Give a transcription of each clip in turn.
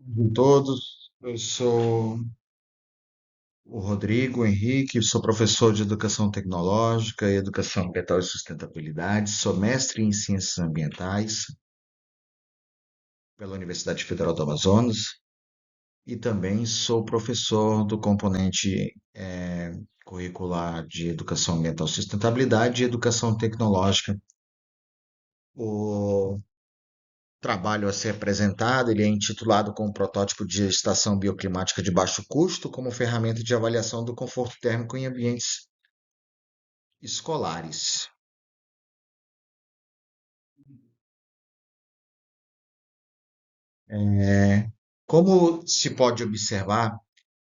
De todos, eu sou o Rodrigo Henrique, sou professor de Educação Tecnológica e Educação Ambiental e Sustentabilidade, sou mestre em Ciências Ambientais pela Universidade Federal do Amazonas e também sou professor do componente curricular de Educação Ambiental e Sustentabilidade e Educação Tecnológica. O trabalho a ser apresentado, ele é intitulado como Protótipo de Estação Bioclimática de Baixo Custo como ferramenta de avaliação do conforto térmico em ambientes escolares. É, como se pode observar,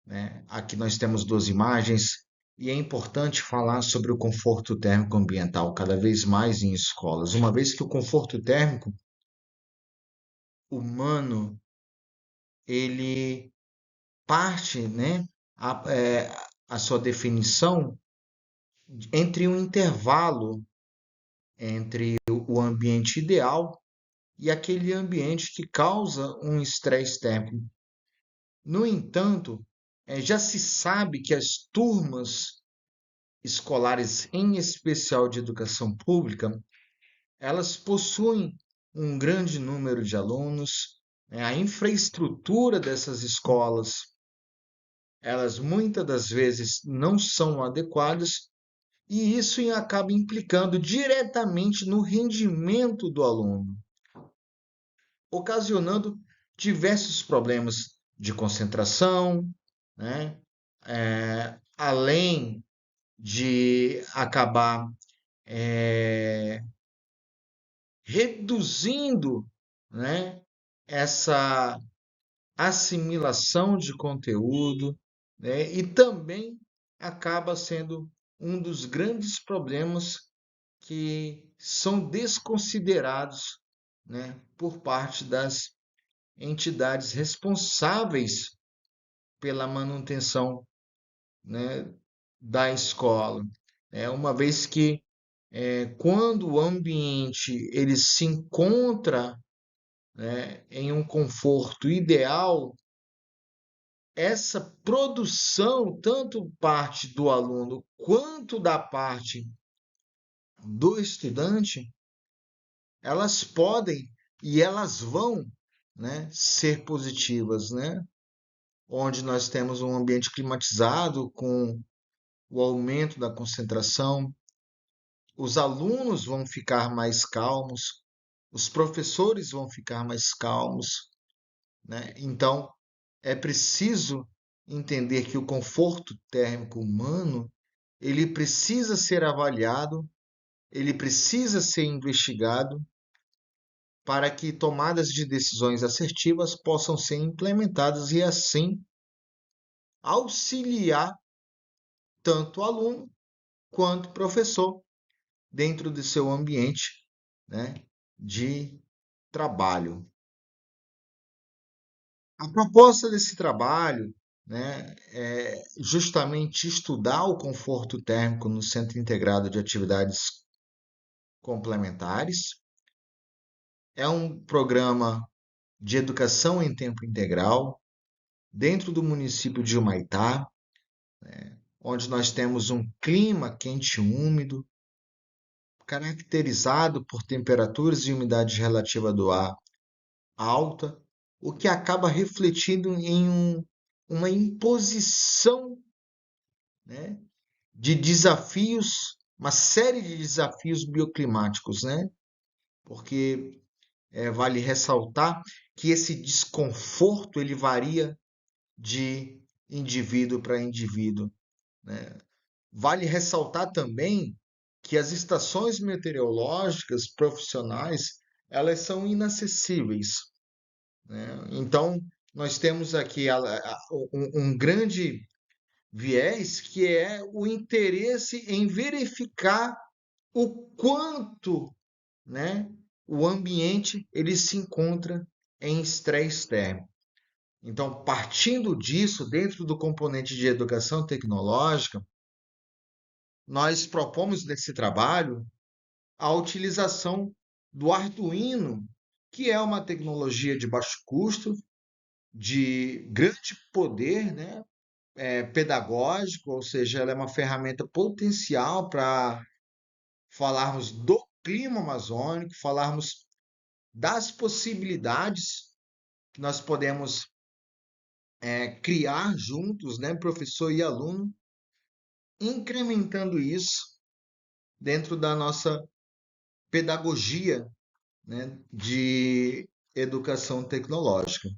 né, aqui nós temos duas imagens e é importante falar sobre o conforto térmico ambiental cada vez mais em escolas, uma vez que o conforto térmico humano ele parte, né, a sua definição entre um intervalo entre o ambiente ideal e aquele ambiente que causa um estresse térmico. No entanto, já se sabe que as turmas escolares, em especial de educação pública, elas possuem um grande número de alunos, né? A infraestrutura dessas escolas, elas muitas das vezes não são adequadas e isso acaba implicando diretamente no rendimento do aluno, ocasionando diversos problemas de concentração, né? Além de acabar é, reduzindo, né, essa assimilação de conteúdo, né, e também acaba sendo um dos grandes problemas que são desconsiderados, né, por parte das entidades responsáveis pela manutenção, né, da escola. Uma vez que quando o ambiente ele se encontra, né, em um conforto ideal, essa produção, tanto parte do aluno quanto da parte do estudante, elas podem e elas vão, né, ser positivas, né? Onde nós temos um ambiente climatizado com o aumento da concentração, os alunos vão ficar mais calmos, os professores vão ficar mais calmos, né? Então, é preciso entender que o conforto térmico humano, ele precisa ser avaliado, ele precisa ser investigado para que tomadas de decisões assertivas possam ser implementadas e assim auxiliar tanto o aluno quanto o professor dentro do seu ambiente, né, de trabalho. A proposta desse trabalho, né, é justamente estudar o conforto térmico no Centro Integrado de Atividades Complementares. É um programa de educação em tempo integral dentro do município de Humaitá, onde nós temos um clima quente e úmido, caracterizado por temperaturas e umidade relativa do ar alta, o que acaba refletindo em uma imposição, né, de desafios, uma série de desafios bioclimáticos, né? Porque vale ressaltar que esse desconforto ele varia de indivíduo para indivíduo, né? Vale ressaltar também que as estações meteorológicas profissionais elas são inacessíveis, né? Então nós temos aqui um grande viés que é o interesse em verificar o quanto, né, o ambiente ele se encontra em estresse térmico. Então, partindo disso, dentro do componente de educação tecnológica, nós propomos nesse trabalho a utilização do Arduino, que é uma tecnologia de baixo custo, de grande poder, né, pedagógico, ou seja, ela é uma ferramenta potencial para falarmos do clima amazônico, falarmos das possibilidades que nós podemos criar juntos, né, professor e aluno, incrementando isso dentro da nossa pedagogia, né, de educação tecnológica.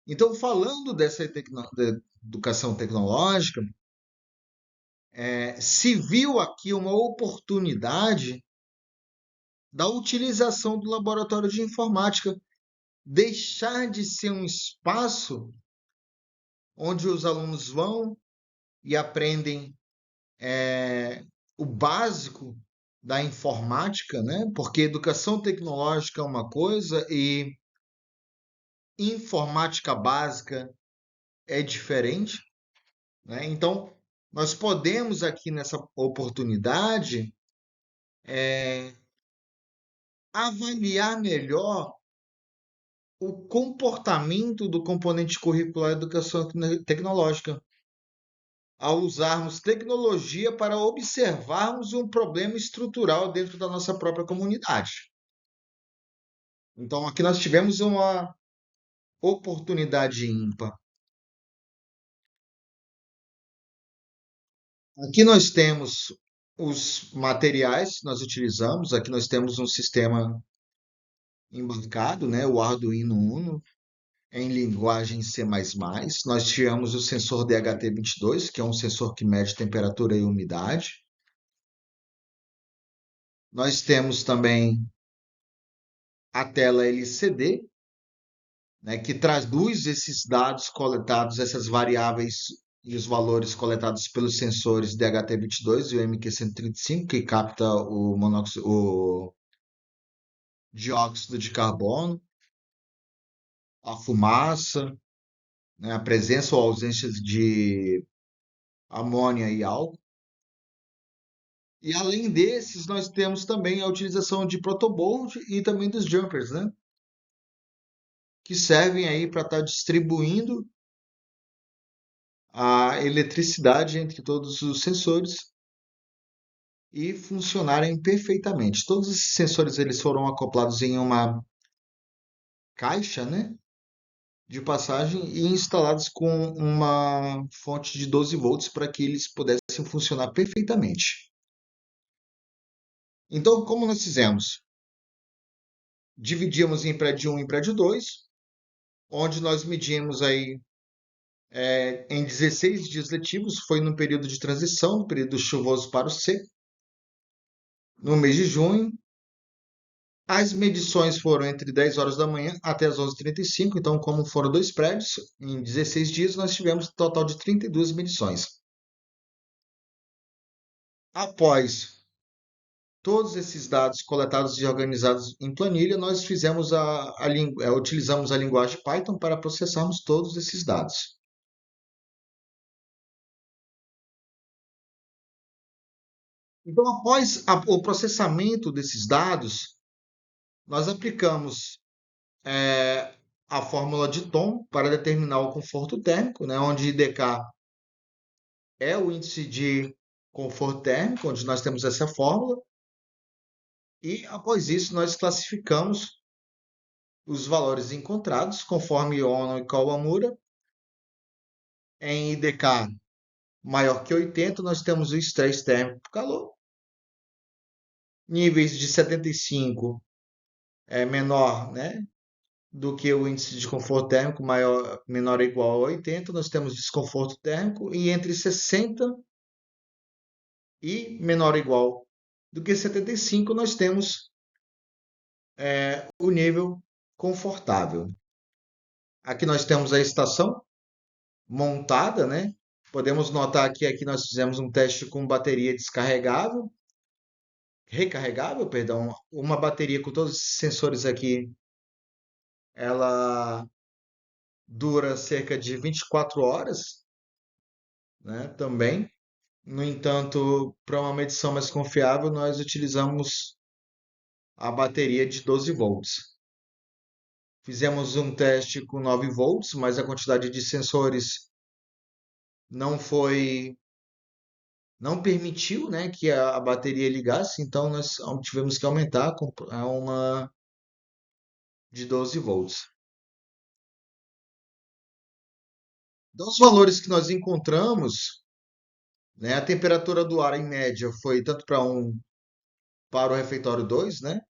Então, falando dessa de educação tecnológica, se viu aqui uma oportunidade da utilização do laboratório de informática, deixar de ser um espaço onde os alunos vão e aprendem o básico da informática, né? Porque educação tecnológica é uma coisa e informática básica é diferente, né? Então, nós podemos aqui nessa oportunidade avaliar melhor o comportamento do componente curricular da educação tecnológica, ao usarmos tecnologia para observarmos um problema estrutural dentro da nossa própria comunidade. Então, aqui nós tivemos uma oportunidade ímpar. Aqui nós temos os materiais que nós utilizamos. Aqui nós temos um sistema embarcado, né, o Arduino Uno, em linguagem C++. Nós tivemos o sensor DHT22, que é um sensor que mede temperatura e umidade. Nós temos também a tela LCD, né, que traduz esses dados coletados, essas variáveis e os valores coletados pelos sensores DHT22 e o MQ135, que capta o dióxido de carbono, a fumaça, né, a presença ou ausência de amônia e álcool. E além desses, nós temos também a utilização de protoboard e também dos jumpers, né? Que servem aí para estar distribuindo a eletricidade entre todos os sensores e funcionarem perfeitamente. Todos esses sensores eles foram acoplados em uma caixa, né, de passagem e instalados com uma fonte de 12 volts para que eles pudessem funcionar perfeitamente. Então, como nós fizemos? Dividimos em prédio 1 e prédio 2, onde nós medimos aí em 16 dias letivos, foi no período de transição, no período chuvoso para o seco, no mês de junho. As medições foram entre 10 horas da manhã até as 11h35, então, como foram dois prédios, em 16 dias nós tivemos um total de 32 medições. Após todos esses dados coletados e organizados em planilha, nós fizemos utilizamos a linguagem Python para processarmos todos esses dados. Então, após o processamento desses dados, nós aplicamos a fórmula de Thom para determinar o conforto térmico, né, onde IDK é o índice de conforto térmico, onde nós temos essa fórmula, e após isso nós classificamos os valores encontrados conforme Ono e Kawamura. Em IDK maior que 80, nós temos o estresse térmico por calor. Níveis de 75 é menor, né, do que o índice de conforto térmico menor ou igual a 80, nós temos desconforto térmico, e entre 60 e menor ou igual do que 75, nós temos o nível confortável. Aqui nós temos a estação montada, né? Podemos notar que aqui nós fizemos um teste com bateria descarregável, recarregável, perdão, uma bateria com todos esses sensores aqui, ela dura cerca de 24 horas, né? Também. No entanto, para uma medição mais confiável, nós utilizamos a bateria de 12 volts. Fizemos um teste com 9 volts, mas a quantidade de sensores não foi, não permitiu, né, que a bateria ligasse, então nós tivemos que aumentar a uma de 12 volts. Dos valores que nós encontramos, né, a temperatura do ar em média foi tanto para o refeitório 2, né?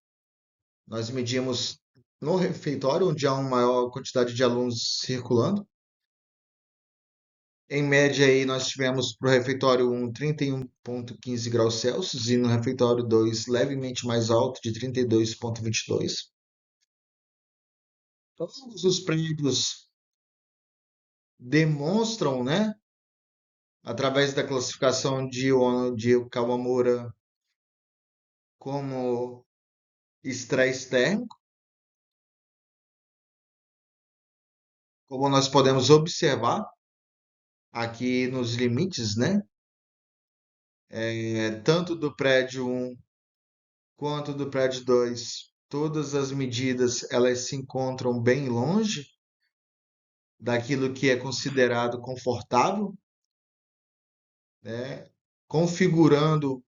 Nós medimos no refeitório, onde há uma maior quantidade de alunos circulando. Em média, aí, nós tivemos para o refeitório 1 31,15 graus Celsius e no refeitório 2 levemente mais alto, de 32,22. Todos os prédios demonstram, né, através da classificação de Ono de Kawamura, como estresse térmico, como nós podemos observar aqui nos limites, né, tanto do prédio 1 quanto do prédio 2, todas as medidas elas se encontram bem longe daquilo que é considerado confortável, né, configurando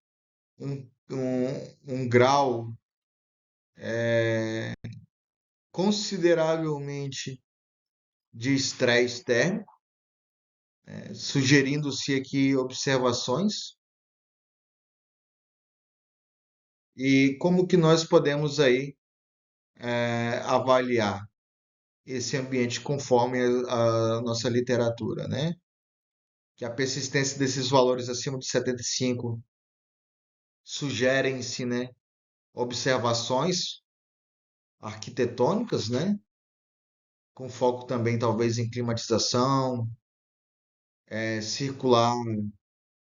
um grau consideravelmente de estresse térmico, sugerindo-se aqui observações e como que nós podemos aí avaliar esse ambiente conforme a nossa literatura, né? Que a persistência desses valores acima de 75 sugerem-se, né, observações arquitetônicas, né, com foco também talvez em climatização, circular,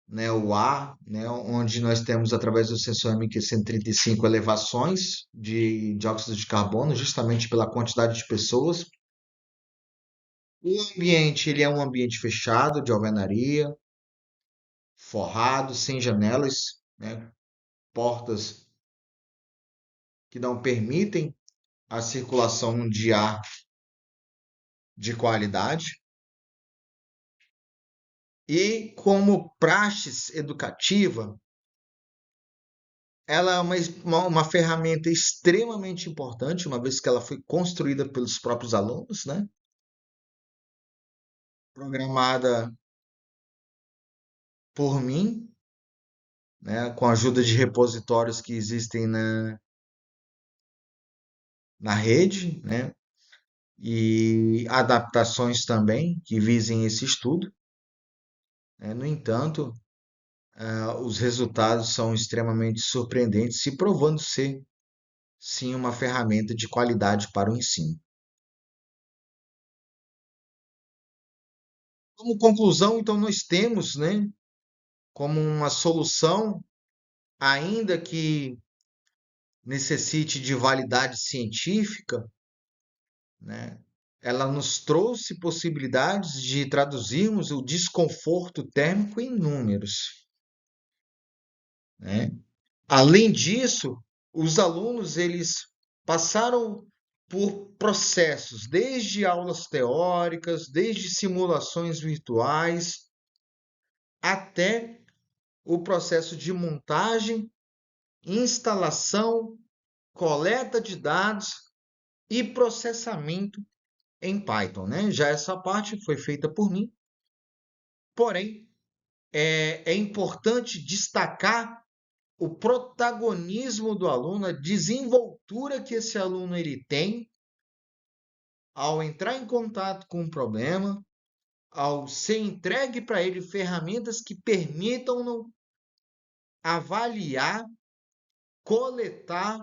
né, o ar, né, onde nós temos através do sensor MQ-135 elevações de dióxido de carbono, justamente pela quantidade de pessoas. O ambiente, ele é um ambiente fechado, de alvenaria, forrado, sem janelas, né, portas que não permitem a circulação de ar de qualidade. E como praxis educativa, ela é uma ferramenta extremamente importante, uma vez que ela foi construída pelos próprios alunos, né? Programada por mim, né? Com a ajuda de repositórios que existem na rede, né? E adaptações também que visem esse estudo, né? No entanto, os resultados são extremamente surpreendentes, se provando ser, sim, uma ferramenta de qualidade para o ensino. Como conclusão, então, nós temos, né, como uma solução, ainda que necessite de validade científica, né, ela nos trouxe possibilidades de traduzirmos o desconforto térmico em números, né? Além disso, os alunos eles passaram por processos, desde aulas teóricas, desde simulações virtuais, até o processo de montagem, instalação, coleta de dados e processamento em Python, né? Já essa parte foi feita por mim, porém é importante destacar o protagonismo do aluno, a desenvoltura que esse aluno ele tem ao entrar em contato com um problema, ao ser entregue para ele ferramentas que permitam-no avaliar, coletar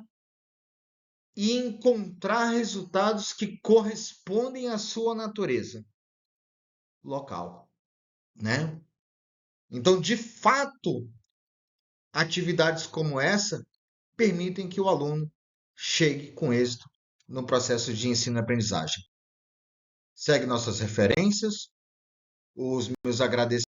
e encontrar resultados que correspondem à sua natureza local, né? Então, de fato, atividades como essa permitem que o aluno chegue com êxito no processo de ensino-aprendizagem. Segue nossas referências, os meus agradecimentos